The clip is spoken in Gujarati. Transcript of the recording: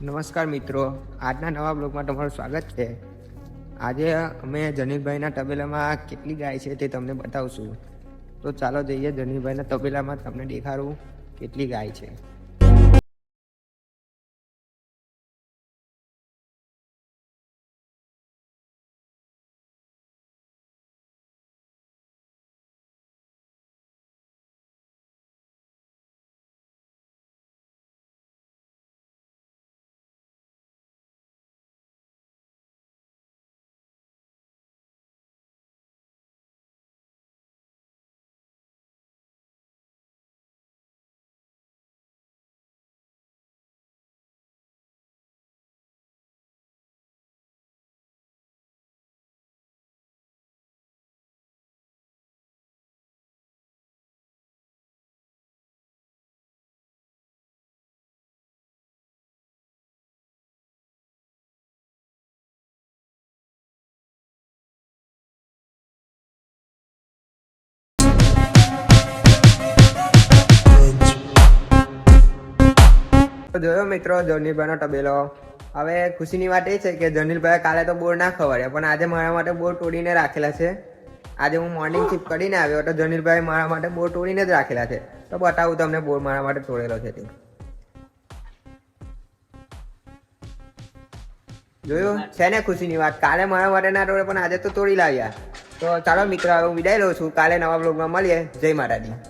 નમસ્કાર મિત્રો, આજના નવા બ્લોગમાં તમારું સ્વાગત છે. આજે અમે જનીલભાઈના તબેલામાં કેટલી ગાય છે તે તમને બતાવશું. તો ચાલો જઈએ જનીલભાઈના તબેલામાં, તમને દેખાડું કેટલી ગાય છે. જોયો મિત્રો જનીલભાઈનો તબેલો. હવે ખુશીની વાત એ છે કે જનીલભાઈ કાલે તો બોર ના ખવડ્યા, પણ આજે મારા માટે બોર તોડીને રાખેલા છે. આજે હું મોર્નિંગ શિફ્ટ કરીને આવ્યો તો જનીલભાઈ મારા માટે બોર તોડીને જ રાખેલા છે. તો બતાવું તમને બોર મારા માટે તોડેલો છે તે. જોયું છે ને ખુશીની વાત, કાલે મારા માટે ના તોડે પણ આજે તો તોડી લાવ્યા. તો ચાલો મિત્રો, હવે હું વિદાય લઉં છું. કાલે નવા બ્લોગમાં મળીએ. જય માતાજી.